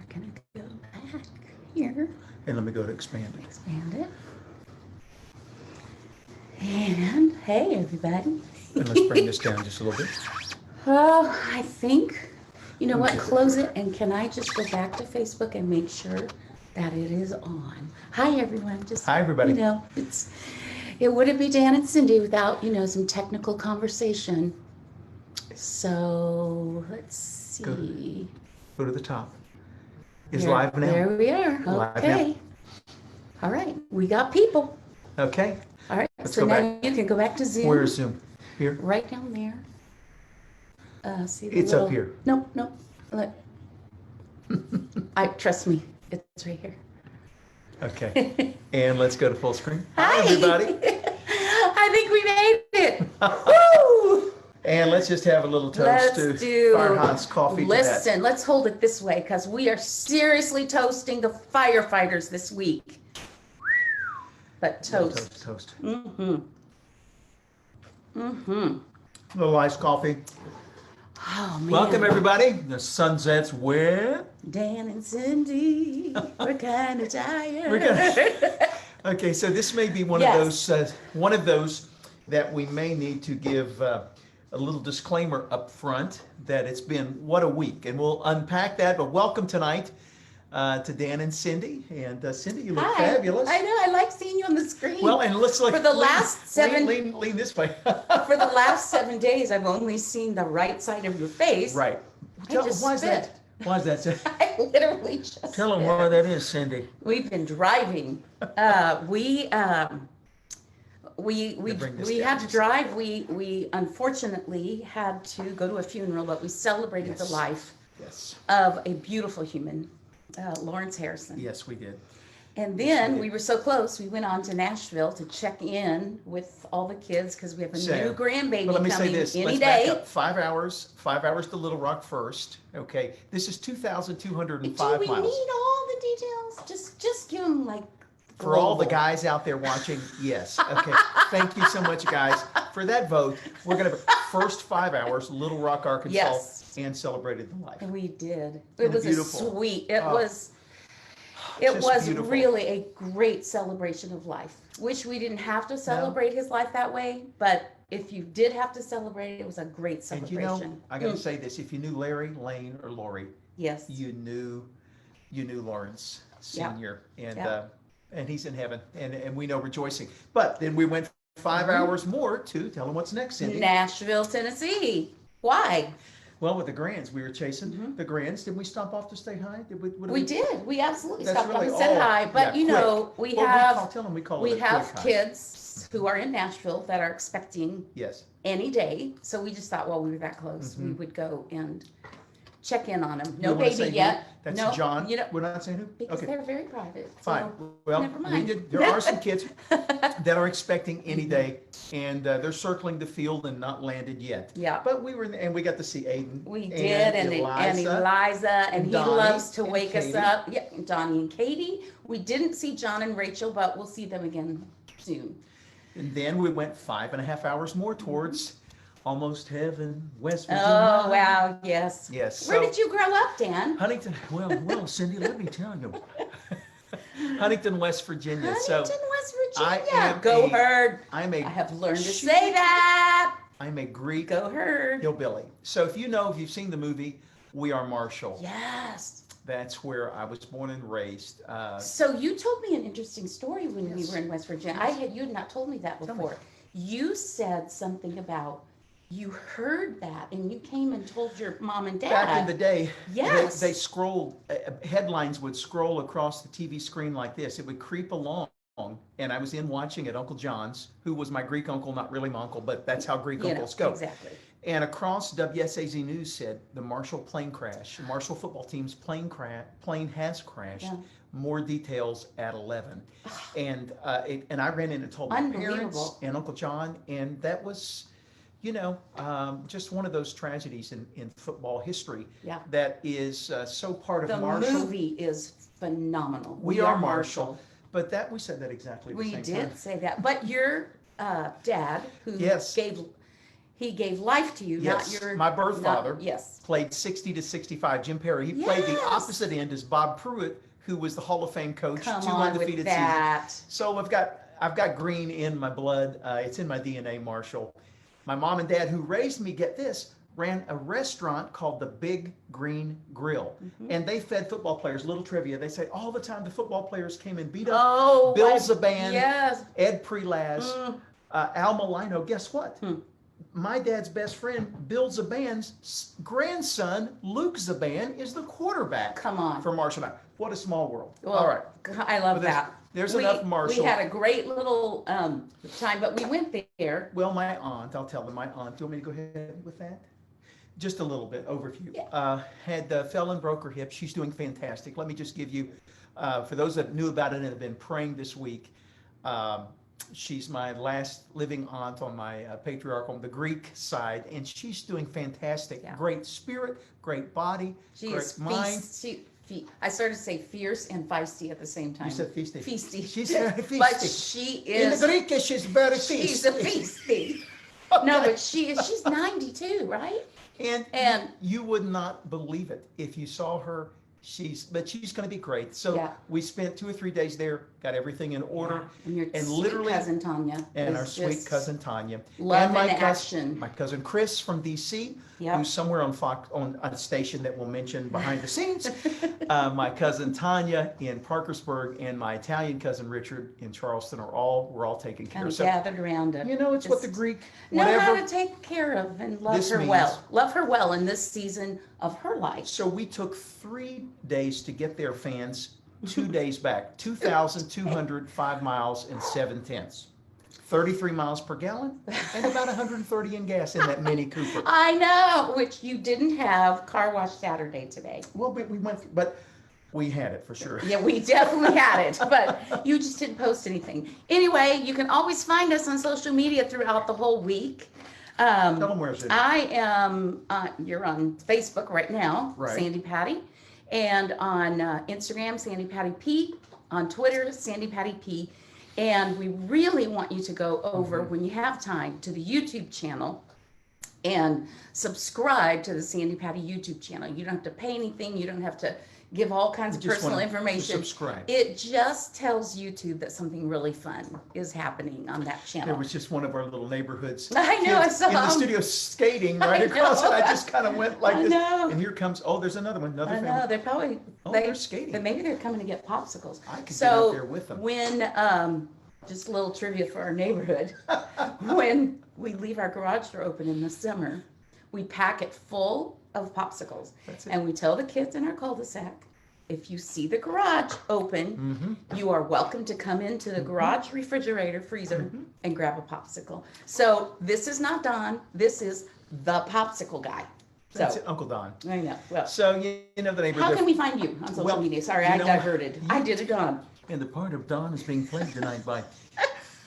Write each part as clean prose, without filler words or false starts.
are going to go back here. And let me go to expand it. Expand it. And hey, everybody. And let's bring this down just a little bit. Oh, I think, you know what, close it, and can I just go back to Facebook and make sure that it is on? Hi, everyone. Just, Hi, everybody. You know, it wouldn't be Dan and Cindy without, you know, some technical conversation. So, let's see. Go to the top. Is Here, live now. There we are. Live Okay. now. All right, we got people. Okay. All right, Let's so go now back. you can go back to Zoom. Where is Zoom? Here? Right down there. See the It's little... up here. Nope. Look. Trust me, it's right here. Okay. And let's go to full screen. Hi, everybody. I think we made it. Woo! And let's just have a little toast to Firefighter's coffee. Listen, let's hold it this way because we are seriously toasting the firefighters this week. But toast. Toast. Mm-hmm. Mm-hmm. A little iced coffee. Oh, man. Welcome, everybody. The Sunsets with Dan and Cindy. We're kind of tired. Okay, so this may be one of those that we may need to give a little disclaimer up front that it's been what a week, and we'll unpack that. But welcome tonight to Dan and Cindy. And Cindy, you look fabulous. I know. I like seeing you on the screen. Well, and let's for the last 7 lean this way. For the last 7 days, I've only seen the right side of your face. Right. Why is that? Why is that? I literally just Tell them why that is, Cindy. We've been driving. We had to drive. We unfortunately had to go to a funeral, but we celebrated the life of a beautiful human, Lawrence Harrison. Yes, we did. And then we were so close, we went on to Nashville to check in with all the kids because we have a new grandbaby let me coming say this. any Let's day. back up 5 hours to Little Rock first. Okay, this is 2,205 miles. Do we need all the details? Just give them like for all the guys out there watching, yes. Okay, thank you so much, guys, for that vote. We're gonna have first 5 hours, Little Rock, Arkansas, and celebrated the life. We did. It was beautiful. It was beautiful. really a great celebration of life. Wish we didn't have to celebrate his life that way, but if you did have to celebrate it, it was a great celebration. And you know, I got to say this: if you knew Larry, Lane, or Lori, yes, you knew Lawrence Sr. And he's in heaven, and we know rejoicing. But then we went 5 hours more to tell him what's next, Cindy. Nashville, Tennessee. Why? Well, with the Grands, we were chasing the Grands. Did we stop off to say hi? We did. We absolutely stopped off and said hi. But you know, we have kids who are in Nashville that are expecting any day. So we just thought, well, we were that close, we would go and check in on them. No baby yet. That's John. We're not saying who? Because they're very private. Fine. So well, never mind. There are some kids that are expecting any day, and they're circling the field and not landed yet. Yeah. But we were, and we got to see Aiden. We did, and Eliza, and he loves to wake us up. Yeah, Donnie and Katie. We didn't see John and Rachel, but we'll see them again soon. And then we went 5.5 hours more towards almost heaven, West Virginia. Oh, wow, yes. Yes. Where did you grow up, Dan? Huntington. Well, Cindy, let me tell you. Huntington, West Virginia. West Virginia. Go Herd. I have learned to say that. I'm a Greek Go Herd. hillbilly. So if you've seen the movie We Are Marshall. Yes. That's where I was born and raised. So you told me an interesting story when we were in West Virginia. You had not told me that before. You said something about you heard that and you came and told your mom and dad. Back in the day, yes. they scrolled, headlines would scroll across the TV screen like this. It would creep along. And I was in watching at Uncle John's, who was my Greek uncle, not really my uncle, but that's how Greek uncles go. Exactly. And across WSAZ News said the Marshall plane crash, Marshall football team's plane has crashed. Yeah. More details at 11. And I ran in and told my parents and Uncle John, and that was, just one of those tragedies in football history that is so part of Marshall. The movie is phenomenal. We Are Marshall. But we said that exactly the same time. We did say that. But your dad, who He gave life to you, Yes, not your... my birth father Yes. played 60 to 65. Jim Perry, he played the Yes. opposite end as Bob Pruitt, who was the Hall of Fame coach, Come 2 on with undefeated that. seasons. So I've got green in my blood. It's in my DNA, Marshall. My mom and dad, who raised me, get this, ran a restaurant called the Big Green Grill. And they fed football players. Little trivia, they say all the time the football players came and beat up Bill Zaban, yes. Ed Prelaz, Al Milano. Guess what? My dad's best friend, Bill Zaban's grandson, Luke Zaban, is the quarterback. Come on. For Marshall. What a small world. Well, all right. I love that. There's enough Marshall. We had a great little time, but we went there. Well, my aunt, I'll tell them, my aunt, do you want me to go ahead with that? Just a little bit, overview. Yeah. Fell and broke her hip. She's doing fantastic. Let me just give you, for those that knew about it and have been praying this week, she's my last living aunt on my patriarchal, the Greek side, and she's doing fantastic. Yeah. Great spirit, great body, great mind. I started to say fierce and feisty at the same time. You said feisty. Feisty. She's very feisty. But she is. In the Greek, she's very feisty. She's a feisty. Okay. No, but she's 92, right? And you would not believe it if you saw her. She's going to be great. So we spent 2 or 3 days there, got everything in order. Yeah. And literally cousin Tanya. And our sweet cousin Tanya. Love and my action. My cousin Chris from DC, who's somewhere on Fox, on a station that we'll mention behind the scenes. My cousin Tanya in Parkersburg and my Italian cousin Richard in Charleston we're all taken care of. So, gathered around it. You know, it's what the Greek know how to take care of and love her well. Love her well in this season of her life. So we took 3 days to get there, fans. 2 days back. 2,205 miles and 7/10. 33 miles per gallon and about 130 in gas in that Mini Cooper. I know, which you didn't have car wash Saturday today. Well, we went, but we had it for sure. Yeah, we definitely had it, but you just didn't post anything. Anyway, you can always find us on social media throughout the whole week. Tell them where it's at. I am, you're on Facebook right now, right. Sandi Patty, and on Instagram, Sandi Patty P, on Twitter, Sandi Patty P. And we really want you to go over, when you have time, to the YouTube channel and subscribe to the Sandi Patty YouTube channel. You don't have to pay anything. You don't have to give all kinds of personal information. Subscribe. It just tells YouTube that something really fun is happening on that channel. There was just one of our little neighborhoods. I know, I saw in the studio skating right across it. I just kind of went like this. And here comes, there's another one, another family. I know, they're probably, they're skating. But maybe they're coming to get popsicles. I could get out there with them. When, just a little trivia for our neighborhood, when we leave our garage door open in the summer, we pack it full of popsicles. And we tell the kids in our cul-de-sac, if you see the garage open, you are welcome to come into the garage refrigerator, freezer, and grab a popsicle. So this is not Don. This is the popsicle guy. That's it, Uncle Don. I know. Well, so you know the neighborhood. How can we find you on social media? Sorry, I diverted. I did it, Don. And the part of Don is being played tonight by...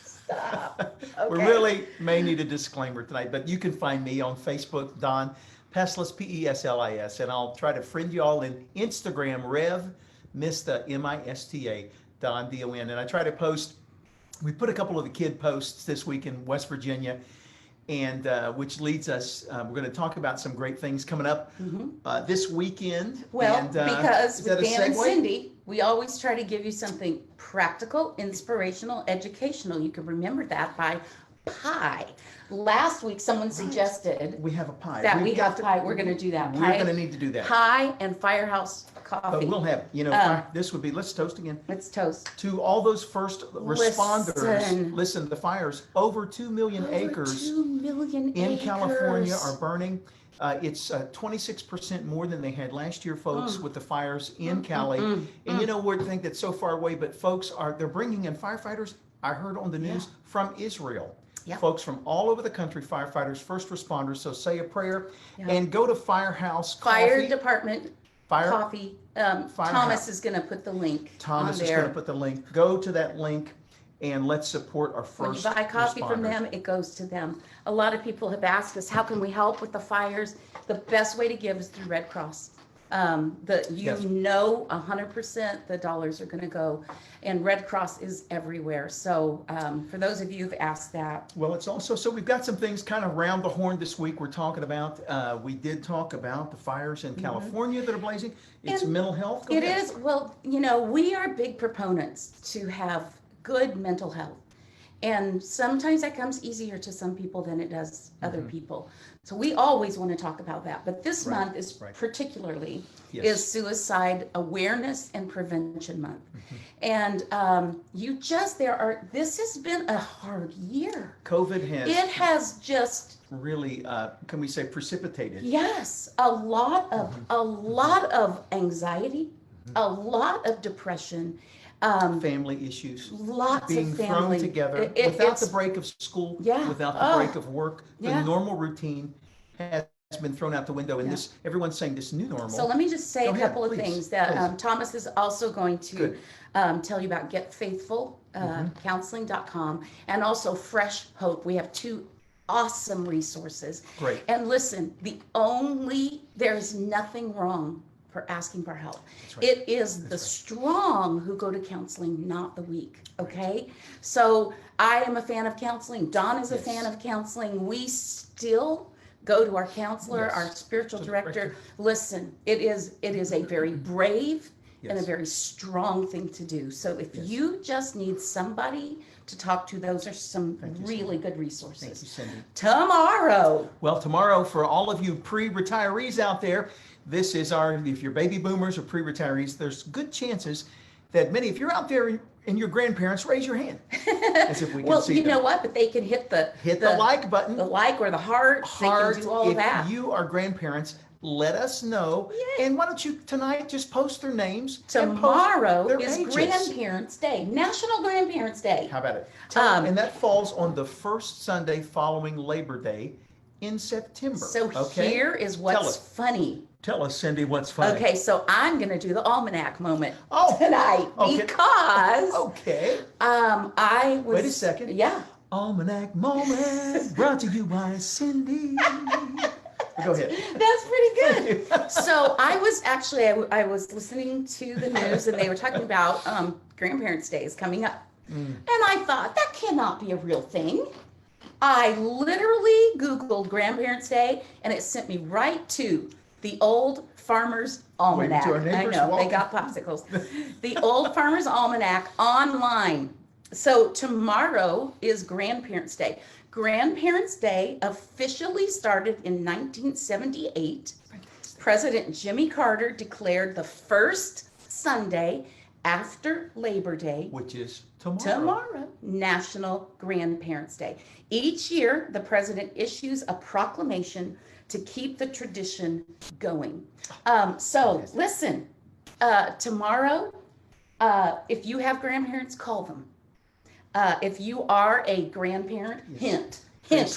Stop. Okay. We really may need a disclaimer tonight, but you can find me on Facebook, Don Peslis, Peslis, and I'll try to friend you all in Instagram, Rev Mista, Mista, Don Don. And I try to post, we put a couple of the kid posts this week in West Virginia, and which leads us, we're going to talk about some great things coming up this weekend. Well, and, because with Dan and Cindy, we always try to give you something practical, inspirational, educational. You can remember that by pie. Last week, someone suggested we have a pie. That we have pie. We're going to do that. We're going to need to do that. Pie and Firehouse coffee. But we'll have, this would be, let's toast again. Let's toast. To all those first responders. Listen, the fires, over 2 million acres 2 million in acres. California are burning. It's 26% more than they had last year, folks, with the fires in Cali. And you know, we think that's so far away, but folks they're bringing in firefighters, I heard on the news, from Israel. Yep. Folks from all over the country, firefighters, first responders. So say a prayer and go to Firehouse Coffee. Fire Department Coffee. Thomas is going to put the link Thomas is going to put the link. Go to that link and let's support our first responders. When you buy coffee from them, it goes to them. A lot of people have asked us, how can we help with the fires? The best way to give is through Red Cross. Yes. 100% the dollars are going to go, and Red Cross is everywhere. So for those of you who've asked that. Well, it's also, so we've got some things kind of round the horn this week we're talking about. We did talk about the fires in California that are blazing. It's And mental health. Go it ahead. is, well, we are big proponents to have good mental health. And sometimes that comes easier to some people than it does other people. So we always want to talk about that. But this month is particularly is Suicide Awareness and Prevention Month. And this has been a hard year. COVID has. It has just really, can we say, precipitated. Yes, a lot of anxiety, a lot of depression. Family issues, lots being of family thrown together without the break of school, without the break of work. The normal routine has been thrown out the window, and this everyone's saying this new normal. So let me just say a couple of things that please. Thomas is also going to tell you about. Get Faithful counseling.com, and also Fresh Hope. We have 2 awesome resources. Great. And listen, there's nothing wrong for asking for help. Right. It is the strong who go to counseling, not the weak. Okay? So I am a fan of counseling. Don is a fan of counseling. We still go to our counselor, our spiritual director. Listen, it is a very brave and a very strong thing to do. So if you just need somebody to talk to, those are some really good resources. Thank you, Cindy. Tomorrow. Well, tomorrow, for all of you pre-retirees out there, this is if you're baby boomers or pre-retirees, there's good chances that if you're out there and your grandparents, raise your hand. As if we can see you know what? But they can hit the like button. The like or the heart. They can do all of that. If you are grandparents, let us know. Yay. And why don't you tonight just post their names? Tomorrow their is ages. Grandparents' Day, National Grandparents' Day. How about it? And that falls on the first Sunday following Labor Day in September. So here is what's funny. Tell us, Cindy, what's funny. Okay, so I'm going to do the almanac moment tonight because Wait a second. Yeah. Almanac moment brought to you by Cindy. Go ahead. That's pretty good. So I was listening to the news, and they were talking about Grandparents' Day is coming up. And I thought, that cannot be a real thing. I literally Googled Grandparents' Day, and it sent me right to the Old Farmer's Almanac. I know, they got popsicles. The Old Farmer's Almanac online. So tomorrow is Grandparents' Day. Grandparents' Day officially started in 1978. President Jimmy Carter declared the first Sunday after Labor Day, which is tomorrow, National Grandparents' Day. Each year, the president issues a proclamation to keep the tradition going. Listen, tomorrow, if you have grandparents, call them. If you are a grandparent, hint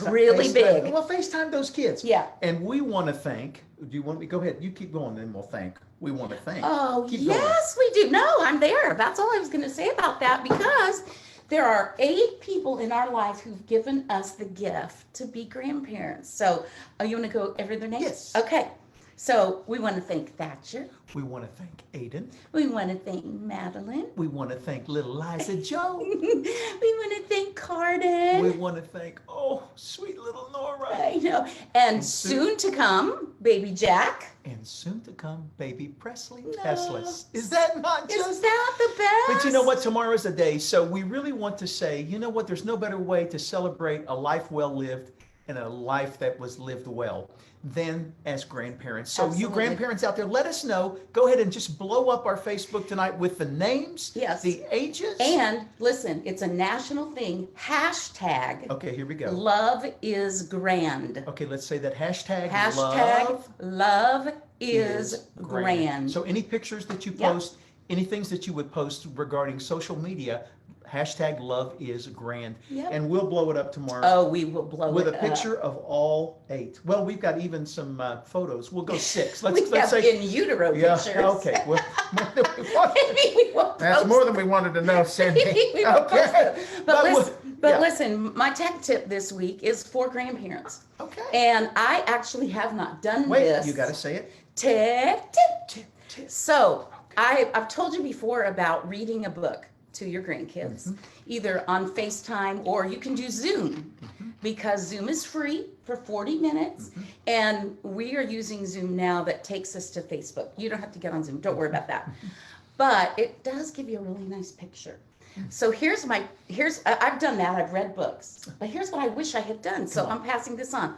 really big. Well, FaceTime those kids. Yeah. And we want to thank, do you want me, go ahead, you keep going, then we'll thank. We want to thank. Oh, yes, we do. No, I'm there. That's all I was going to say about that, because there are 8 people in our life who've given us the gift to be grandparents. So, you want to go over their names? Yes. Okay. So, we want to thank Thatcher. We want to thank Aiden. We want to thank Madeline. We want to thank little Liza Joe. We want to thank Carden. We want to thank, sweet little Nora. I know. And soon to come, baby Jack. And soon to come, baby Presley Tesla. Is that not just? Is that the best? But you know what? Tomorrow is the day. So we really want to say, you know what? There's no better way to celebrate a life well lived and a life that was lived well than as grandparents. So you grandparents out there, let us know. Go ahead and just blow up our Facebook tonight with the names, the ages. And listen, it's a national thing. Hashtag. Okay, here we go. Love is grand. Okay, let's say that hashtag love is grand. So any pictures that you post, any things that you would post regarding social media, hashtag love is grand. And we'll blow it up tomorrow. Oh, we will blow it up. With a picture of all 8. Well, we've got even some photos. We'll go 6. Let's say in utero pictures. Okay. Well, that's more than we wanted to know, Cindy. Okay. But listen, my tech tip this week is for grandparents. Okay. And I actually have not done this. You got to say it. Tip. So I've told you before about reading a book to your grandkids, either on FaceTime or you can do Zoom, because Zoom is free for 40 minutes. And we are using Zoom now that takes us to Facebook. You don't have to get on Zoom. Don't worry about that. But it does give you a really nice picture. So I've done that. I've read books. But here's what I wish I had done. So I'm passing this on.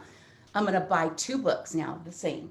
I'm going to buy 2 books now, the same.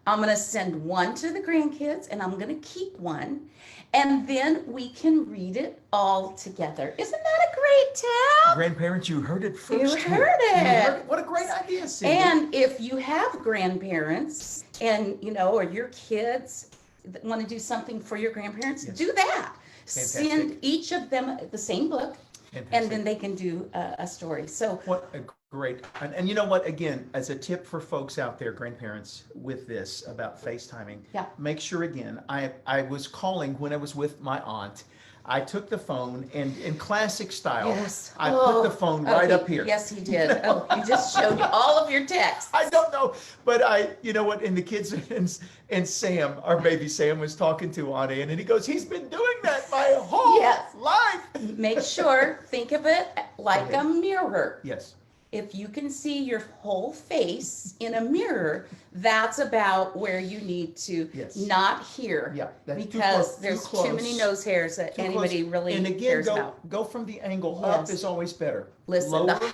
I'm going to send one to the grandkids, and I'm going to keep one. And then we can read it all together. Isn't that a great tip? Grandparents, you heard it first. You heard it. What a great idea, Cindy. And if you have grandparents and, or your kids that want to do something for your grandparents, do that. Fantastic. Send each of them the same book. Fantastic. And then they can do a story. So what a great, and you know what, again, as a tip for folks out there, grandparents, with this about FaceTiming, make sure, again, I was calling when I was with my aunt. I took the phone and in classic style, I put the phone right up here. Yes, he did. He just showed you all of your texts. I don't know, but you know what, and the kids and Sam, our baby Sam, was talking to Aunt Ann, and he goes, he's been doing that my whole life. Make sure, think of it like a mirror. Yes. If you can see your whole face in a mirror, that's about where you need to, not here. Yeah, that's because there's too many nose hairs that anybody really cares about. Go from the angle up is always better. Listen, Lower, it's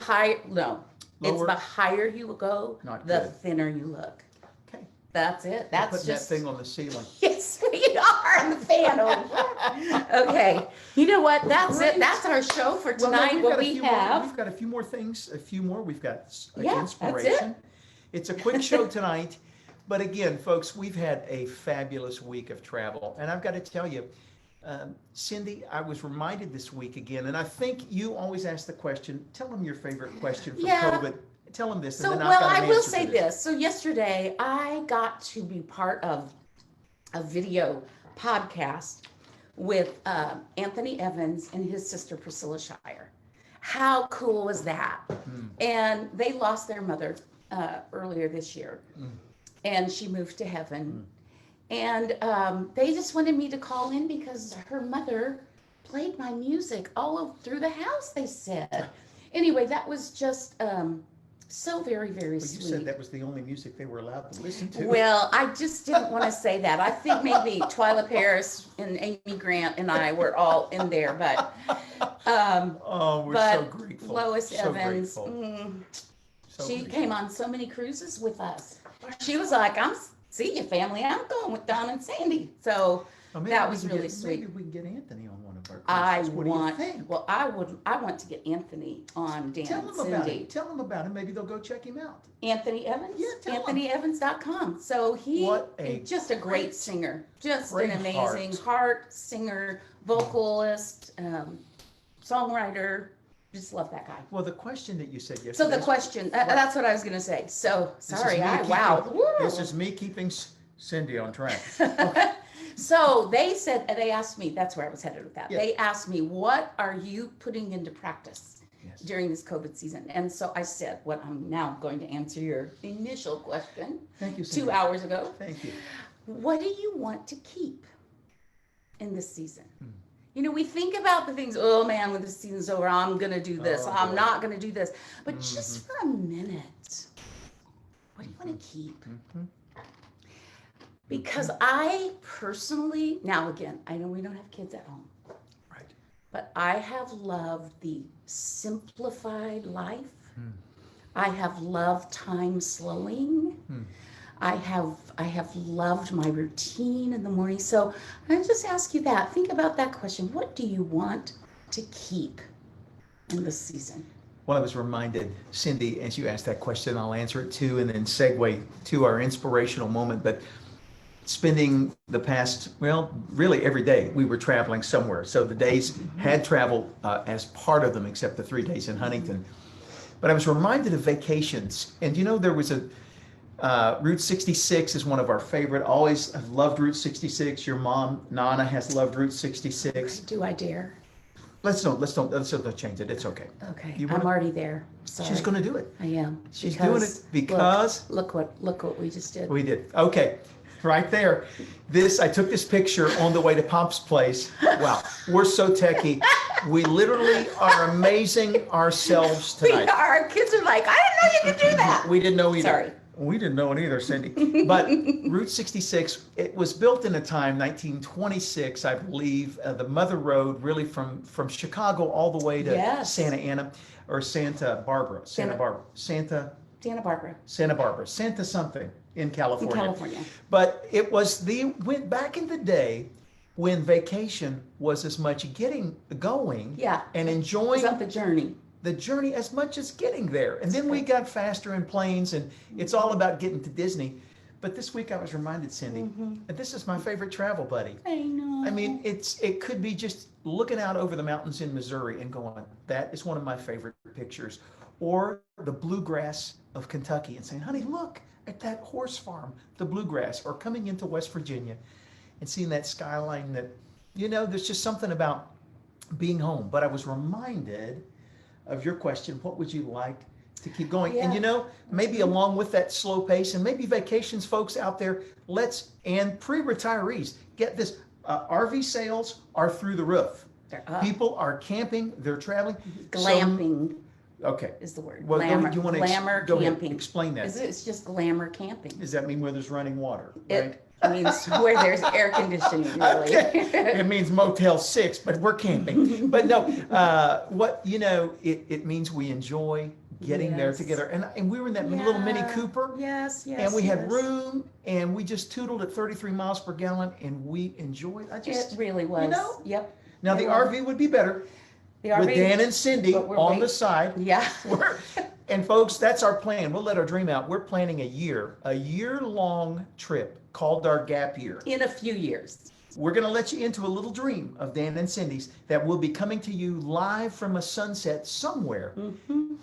the higher you go, the thinner you look. Okay. That's it. That's putting just that thing on the ceiling. Yes, we are on the fan over. Okay. You know what? That's it. That's our show for tonight. We've got a few more things. We've got inspiration. That's it. It's a quick show tonight. But again, folks, we've had a fabulous week of travel. And I've got to tell you, Cindy, I was reminded this week again, and I think you always ask the question, tell them your favorite question for COVID. Tell them this. So, I will say this. So yesterday, I got to be part of a video podcast with Anthony Evans and his sister Priscilla Shire. How cool was that? And they lost their mother earlier this year, and she moved to heaven. And they just wanted me to call in because her mother played my music all through the house, they said. Anyway, that was just so very, very sweet. You said that was the only music they were allowed to listen to. Well, I just didn't want to say that. I think maybe Twyla Paris and Amy Grant and I were all in there, but we're so grateful. Lois so Evans, she came on so many cruises with us. She was like, see you, family. I'm going with Don and Sandi. So that was really sweet. Maybe we can get Anthony on one of our cruises. What do you think? Well, I want to get Anthony on Dan and Cindi. Tell them about him. Maybe they'll go check him out. Anthony Evans? Yeah, AnthonyEvans.com. So he's just a great singer. Just an amazing heart singer, vocalist, songwriter. Just love that guy. Well, the question that you said yesterday. So the question, that's what I was going to say. So, sorry, This is me keeping Cindi on track. Okay. So they asked me, that's where I was headed with that. Yeah. They asked me, what are you putting into practice during this COVID season? And so I said, what I'm now going to answer your initial question. Thank you, Cindi. 2 hours ago. Thank you. What do you want to keep in this season? We think about the things, oh man, when this season's over, I'm going to do this. I'm not going to do this. But just for a minute, what do you want to keep? Because I personally, now again, I know we don't have kids at home. Right. But I have loved the simplified life. I have loved time slowing. I have loved my routine in the morning. So I just ask you that. Think about that question. What do you want to keep in this season? Well, I was reminded, Cindi, as you asked that question, I'll answer it too, and then segue to our inspirational moment. But spending the past, really every day, we were traveling somewhere. So the days had travel as part of them, except the 3 days in Huntington. But I was reminded of vacations. And there was a Route 66 is one of our favorite. Always have loved Route 66. Your mom, Nana, has loved Route 66. Do I dare? Let's don't change it. It's okay. Okay. I'm already there. Sorry. She's going to do it. I am. She's doing it because look what we just did. We did. Okay. Right there. I took this picture on the way to Pop's place. Wow, we're so techie. We literally are amazing ourselves tonight. Our kids are like, I didn't know you could do that. We didn't know either. Sorry. We didn't know it either, Cindy. But Route 66, it was built in a time, 1926, I believe, the Mother Road, really from Chicago all the way to Santa Ana, or Santa Barbara, Santa Barbara, Santa something in California. But it was went back in the day when vacation was as much getting going and enjoying the journey as much as getting there. And then we got faster in planes, and it's all about getting to Disney. But this week I was reminded, Cindy, that this is my favorite travel buddy. I know. I mean, it could be just looking out over the mountains in Missouri and going, that is one of my favorite pictures. Or the bluegrass of Kentucky and saying, honey, look at that horse farm, the bluegrass. Or coming into West Virginia and seeing that skyline that, there's just something about being home. But I was reminded of your question, what would you like to keep going? Yeah. And maybe along with that slow pace, and maybe vacations folks out there, and pre-retirees, get this, RV sales are through the roof. People are camping, they're traveling. Glamping. Okay. Is the word. Well, glamour, you want to glamour camping. Explain that. It's just glamour camping. Does that mean where there's running water? Right? It means where there's air conditioning, really. Okay. It means Motel 6, but we're camping. But no, it means we enjoy getting there together. And we were in that little Mini Cooper. Yes. And we had room, and we just tootled at 33 miles per gallon, and we enjoyed it. It really was. Yep. Now, the RV would be better. With Dan and Cindy on the side. Yeah. And folks, that's our plan. We'll let our dream out. We're planning a year-long trip called our gap year. In a few years. We're going to let you into a little dream of Dan and Cindy's that will be coming to you live from a sunset somewhere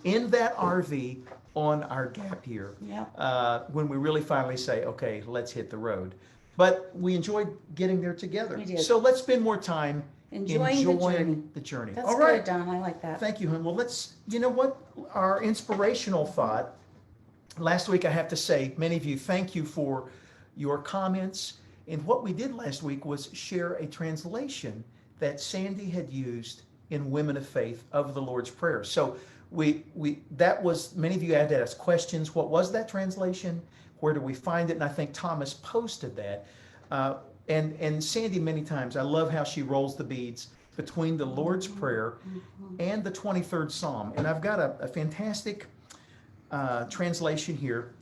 in that RV on our gap year. Yeah. When we really finally say, okay, let's hit the road. But we enjoyed getting there together. We did. So let's spend more time enjoying the journey. That's all right, good, Don. I like that. Thank you, hon. Well, our inspirational thought. Last week, I have to say, many of you, thank you for your comments. And what we did last week was share a translation that Sandi had used in Women of Faith of the Lord's Prayer. So that was, many of you had asked questions. What was that translation? Where do we find it? And I think Thomas posted that. And Sandi, many times, I love how she rolls the beads between the Lord's Prayer and the 23rd Psalm. And I've got a fantastic translation here.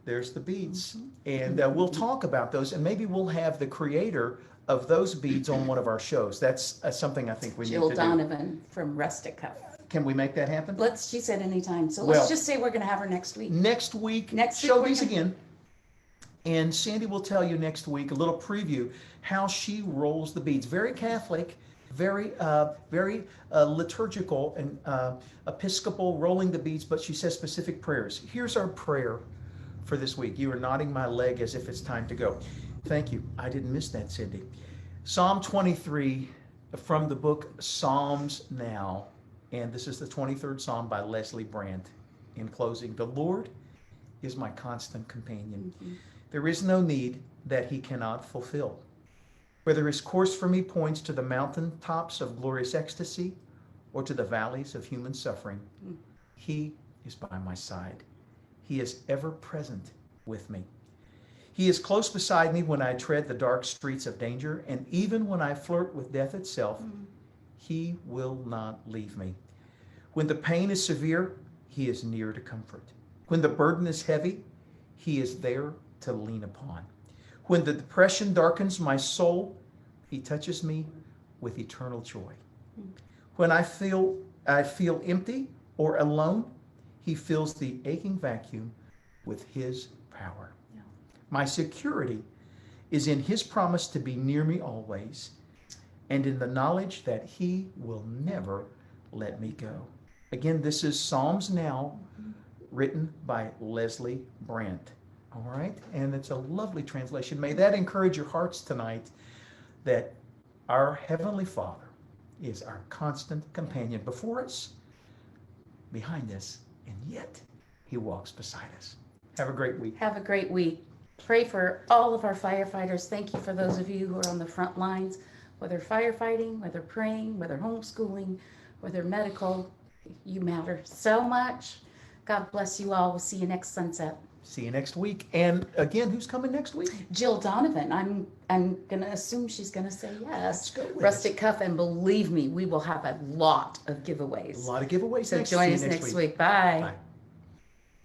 There's the beads. And we'll talk about those, and maybe we'll have the creator of those beads on one of our shows. That's something I think we need to do. Jill Donovan from Rustic Cup. Can we make that happen? She said anytime. So let's just say we're going to have her next week. Next week, show these again. And Sandi will tell you next week a little preview how she rolls the beads. Very Catholic, very liturgical and Episcopal, rolling the beads, but she says specific prayers. Here's our prayer for this week. You are nodding my leg as if it's time to go. Thank you. I didn't miss that, Cindy. Psalm 23 from the book Psalms Now. And this is the 23rd Psalm by Leslie Brandt. In closing, the Lord is my constant companion. There is no need that he cannot fulfill. Whether his course for me points to the mountain tops of glorious ecstasy or to the valleys of human suffering, he is by my side. He is ever present with me. He is close beside me when I tread the dark streets of danger, and even when I flirt with death itself, he will not leave me. When the pain is severe, he is near to comfort. When the burden is heavy, he is there to lean upon. When the depression darkens my soul, he touches me with eternal joy. When I feel empty or alone, he fills the aching vacuum with his power. Yeah. My security is in his promise to be near me always, and in the knowledge that he will never let me go. Again, this is Psalms Now, written by Leslie Brandt. All right? And it's a lovely translation. May that encourage your hearts tonight that our Heavenly Father is our constant companion before us, behind us, and yet he walks beside us. Have a great week. Have a great week. Pray for all of our firefighters. Thank you for those of you who are on the front lines, whether firefighting, whether praying, whether homeschooling, whether medical. You matter so much. God bless you all. We'll see you next sunset. See you next week. And again, who's coming next week? Jill Donovan. I'm gonna assume she's gonna say yes. Let's go with Rustic it. Cuff, and believe me, we will have a lot of giveaways. A lot of giveaways. So join us next week. Bye. Bye.